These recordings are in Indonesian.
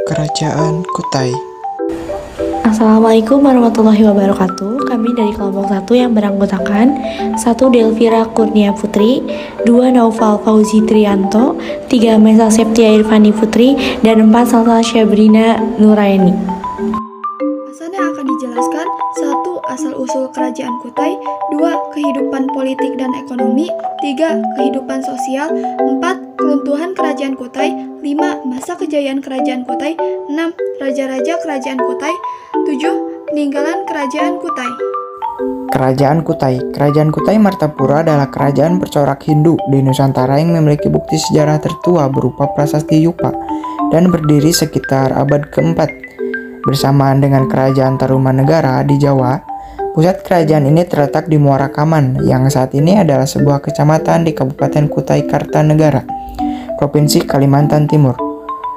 Kerajaan Kutai. Assalamualaikum warahmatullahi wabarakatuh. Kami dari kelompok 1 yang beranggotakan 1 Delvira Kurnia Putri, 2 Naufal Fauzi Trianto, 3 Mesa Septia Irfani Putri, dan 4 Salsa Syabrina Nuraini. Bahasan yang akan dijelaskan: 1. Asal-usul Kerajaan Kutai, 2. Kehidupan politik dan ekonomi, 3. Kehidupan sosial, 4. Keruntuhan Kerajaan Kutai, 5. Masa kejayaan Kerajaan Kutai, 6. Raja-raja Kerajaan Kutai, 7. Peninggalan Kerajaan Kutai. Kerajaan Kutai. Kerajaan Kutai Martapura adalah kerajaan bercorak Hindu di Nusantara yang memiliki bukti sejarah tertua berupa prasasti Yupa dan berdiri sekitar abad keempat. Bersamaan dengan Kerajaan Tarumanegara di Jawa, pusat kerajaan ini terletak di Muara Kaman yang saat ini adalah sebuah kecamatan di Kabupaten Kutai Kartanegara, Provinsi Kalimantan Timur.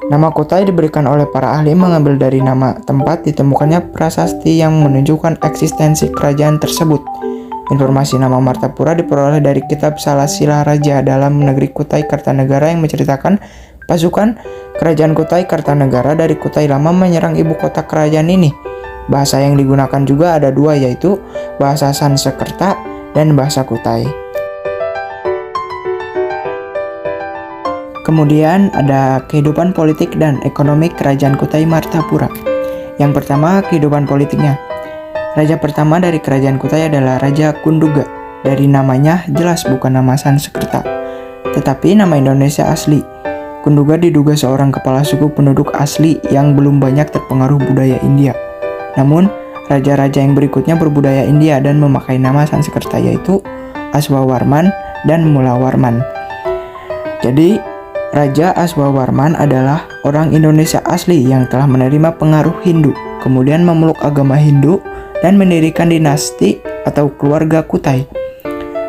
Nama Kutai diberikan oleh para ahli mengambil dari nama tempat ditemukannya prasasti yang menunjukkan eksistensi kerajaan tersebut. Informasi nama Martapura diperoleh dari kitab Salasila Raja dalam negeri Kutai Kartanegara yang menceritakan pasukan kerajaan Kutai Kartanegara dari Kutai Lama menyerang ibu kota kerajaan ini. Bahasa yang digunakan juga ada dua, yaitu bahasa Sanskerta dan bahasa Kutai. Kemudian ada kehidupan politik dan ekonomi Kerajaan Kutai Martapura. Yang pertama, kehidupan politiknya. Raja pertama dari Kerajaan Kutai adalah Raja Kunduga. Dari namanya jelas bukan nama Sanskerta, tetapi nama Indonesia asli. Kunduga diduga seorang kepala suku penduduk asli yang belum banyak terpengaruh budaya India. Namun, raja-raja yang berikutnya berbudaya India dan memakai nama Sanskerta, yaitu Aswawarman dan Mulawarman. Jadi, Raja Aswawarman adalah orang Indonesia asli yang telah menerima pengaruh Hindu, kemudian memeluk agama Hindu dan mendirikan dinasti atau keluarga Kutai.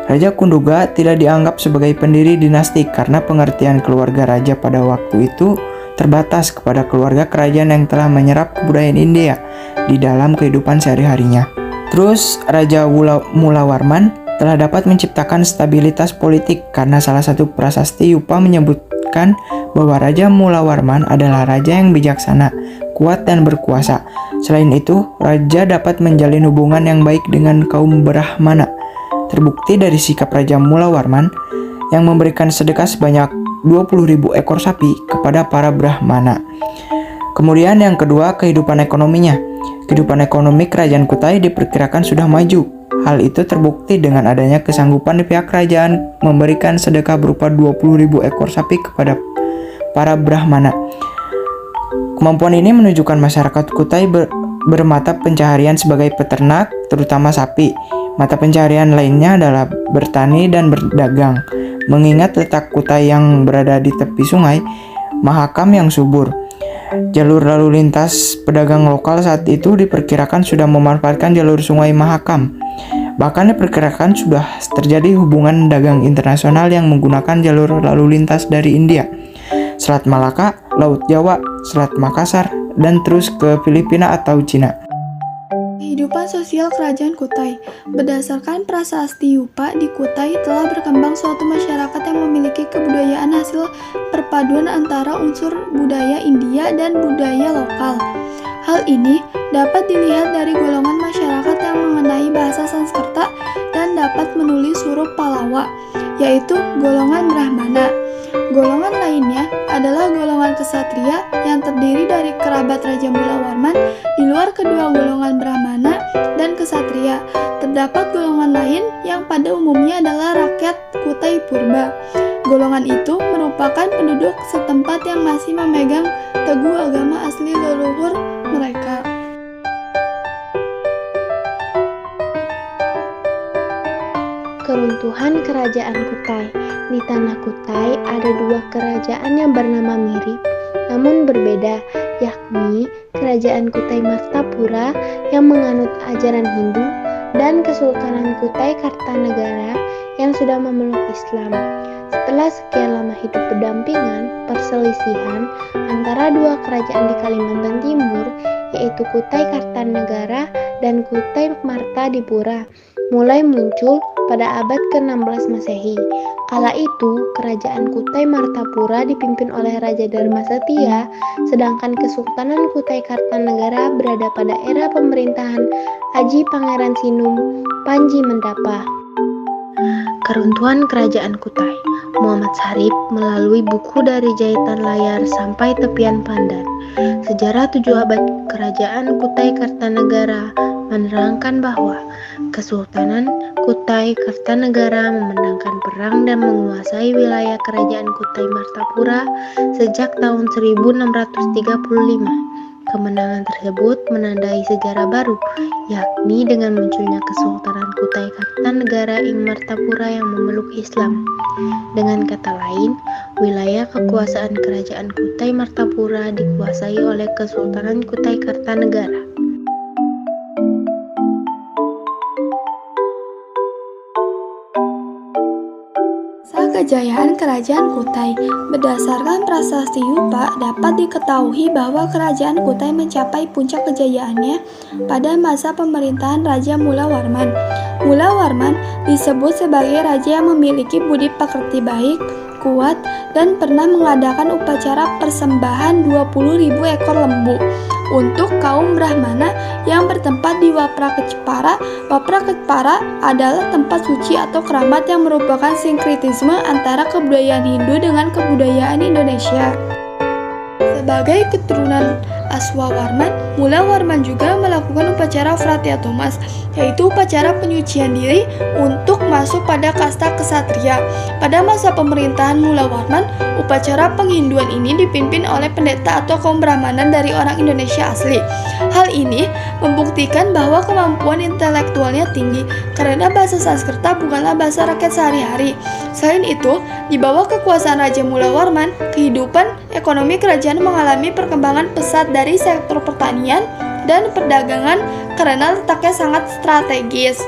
Raja Kunduga tidak dianggap sebagai pendiri dinasti karena pengertian keluarga raja pada waktu itu terbatas kepada keluarga kerajaan yang telah menyerap kebudayaan India di dalam kehidupan sehari-harinya. Terus Raja Mulawarman telah dapat menciptakan stabilitas politik karena salah satu prasasti Yupa menyebutkan bahwa Raja Mulawarman adalah raja yang bijaksana, kuat dan berkuasa. Selain itu, raja dapat menjalin hubungan yang baik dengan kaum Brahmana. Terbukti dari sikap Raja Mulawarman yang memberikan sedekah sebanyak 20.000 ekor sapi kepada para Brahmana. Kemudian yang kedua, kehidupan ekonominya. Kehidupan ekonomi Kerajaan Kutai diperkirakan sudah maju. Hal itu terbukti dengan adanya kesanggupan di pihak kerajaan memberikan sedekah berupa 20.000 ekor sapi kepada para Brahmana. Kemampuan ini menunjukkan masyarakat Kutai bermata pencaharian sebagai peternak, terutama sapi. Mata pencaharian lainnya adalah bertani dan berdagang. Mengingat letak Kutai yang berada di tepi sungai Mahakam yang subur, jalur lalu lintas pedagang lokal saat itu diperkirakan sudah memanfaatkan jalur sungai Mahakam. Bahkan diperkirakan sudah terjadi hubungan dagang internasional yang menggunakan jalur lalu lintas dari India, Selat Malaka, Laut Jawa, Selat Makassar, dan terus ke Filipina atau Cina. Kehidupan sosial Kerajaan Kutai. Berdasarkan prasasti Yupa, di Kutai telah berkembang suatu masyarakat yang memiliki kebudayaan hasil perpaduan antara unsur budaya India dan budaya lokal. Hal ini dapat dilihat dari golongan masyarakat yang mengenai bahasa Sanskerta dan dapat menulis huruf Pallawa, yaitu golongan Brahmana. Golongan lainnya adalah golongan kesatria yang terdiri dari kerabat Raja Mulawarman. Di luar kedua golongan Brahmana dan kesatria, terdapat golongan lain yang pada umumnya adalah rakyat Kutai Purba. Golongan itu merupakan penduduk setempat yang masih memegang teguh agama asli leluhur mereka. Keruntuhan Kerajaan Kutai. Di tanah Kutai ada dua kerajaan yang bernama mirip namun berbeda, yakni Kerajaan Kutai Martapura yang menganut ajaran Hindu dan Kesultanan Kutai Kartanegara yang sudah memeluk Islam. Setelah sekian lama hidup berdampingan, perselisihan antara dua kerajaan di Kalimantan Timur, yaitu Kutai Kartanegara dan Kutai Martadipura, mulai muncul pada abad ke-16 Masehi. Kala itu, Kerajaan Kutai Martapura dipimpin oleh Raja Dharma Setia, sedangkan Kesultanan Kutai Kartanegara berada pada era pemerintahan Aji Pangeran Sinum Panji Mendapa. Keruntuhan Kerajaan Kutai. Muhammad Syarif melalui buku Dari Jahitan Layar Sampai Tepian Pandan, Sejarah 7 Abad Kerajaan Kutai Kartanegara, menerangkan bahwa Kesultanan Kutai Kartanegara memenangkan perang dan menguasai wilayah Kerajaan Kutai Martapura sejak tahun 1635. Kemenangan tersebut menandai sejarah baru, yakni dengan munculnya Kesultanan Kutai Kartanegara ing Martapura yang memeluk Islam. Dengan kata lain, wilayah kekuasaan Kerajaan Kutai Martapura dikuasai oleh Kesultanan Kutai Kartanegara. Kejayaan Kerajaan Kutai. Berdasarkan prasasti Yupa, dapat diketahui bahwa Kerajaan Kutai mencapai puncak kejayaannya pada masa pemerintahan Raja Mula Warman. Mula Warman disebut sebagai raja yang memiliki budi pekerti baik, kuat, dan pernah mengadakan upacara persembahan 20.000 ekor lembu untuk kaum Brahmana yang bertempat di Wapraketpara. Wapraketpara adalah tempat suci atau keramat yang merupakan sinkretisme antara kebudayaan Hindu dengan kebudayaan Indonesia. Sebagai keturunan Aswawarman, Mula Warman juga melakukan upacara Fratyatomas, yaitu upacara penyucian diri untuk masuk pada kasta kesatria. Pada masa pemerintahan Mula Warman, upacara penghinduan ini dipimpin oleh pendeta atau kaum Brahmana dari orang Indonesia asli. Hal ini membuktikan bahwa kemampuan intelektualnya tinggi, karena bahasa Sanskerta bukanlah bahasa rakyat sehari-hari. Selain itu, di bawah kekuasaan Raja Mula Warman, kehidupan ekonomi kerajaan mengalami perkembangan pesat dari sektor pertanian dan perdagangan karena letaknya sangat strategis.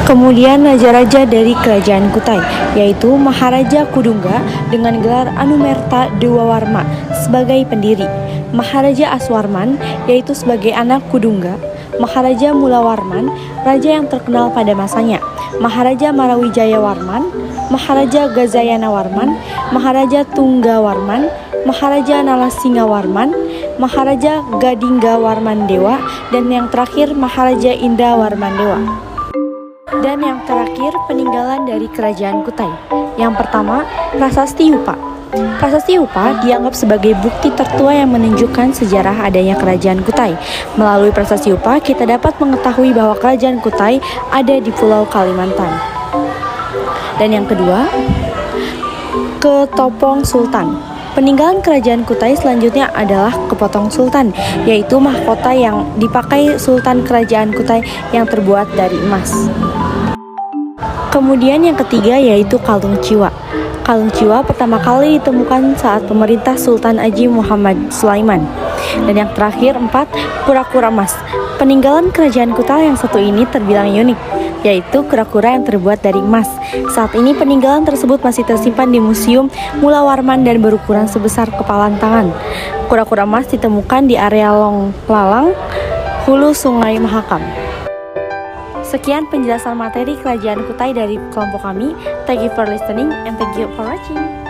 Kemudian raja-raja dari Kerajaan Kutai, yaitu Maharaja Kudungga dengan gelar Anumerta Dewa Warma sebagai pendiri, Maharaja Aswarman yaitu sebagai anak Kudungga, Maharaja Mula Warman, raja yang terkenal pada masanya, Maharaja Marawijaya Warman, Maharaja Gazayana Warman, Maharaja Tungga Warman, Maharaja Nalasinga Warman, Maharaja Gadingga Warman Dewa, dan yang terakhir Maharaja Indra Warman Dewa. Dan yang terakhir, peninggalan dari Kerajaan Kutai. Yang pertama, Prasasti Yupa. Prasasti Yupa dianggap sebagai bukti tertua yang menunjukkan sejarah adanya Kerajaan Kutai. Melalui Prasasti Yupa, kita dapat mengetahui bahwa Kerajaan Kutai ada di Pulau Kalimantan. Dan yang kedua, Ketopong Sultan. Peninggalan Kerajaan Kutai selanjutnya adalah Kepotong Sultan, yaitu mahkota yang dipakai Sultan Kerajaan Kutai yang terbuat dari emas. Kemudian yang ketiga yaitu Kalung Ciwa. Kalung Ciwa pertama kali ditemukan saat pemerintah Sultan Aji Muhammad Sulaiman. Dan yang terakhir 4, Kura-kura Emas. Peninggalan Kerajaan Kutai yang satu ini terbilang unik, yaitu kura-kura yang terbuat dari emas. Saat ini peninggalan tersebut masih tersimpan di Museum Mula Warman dan berukuran sebesar kepalan tangan. Kura-kura emas ditemukan di area Long Lalang, hulu Sungai Mahakam. Sekian penjelasan materi Kerajaan Kutai dari kelompok kami. Thank you for listening and thank you for watching.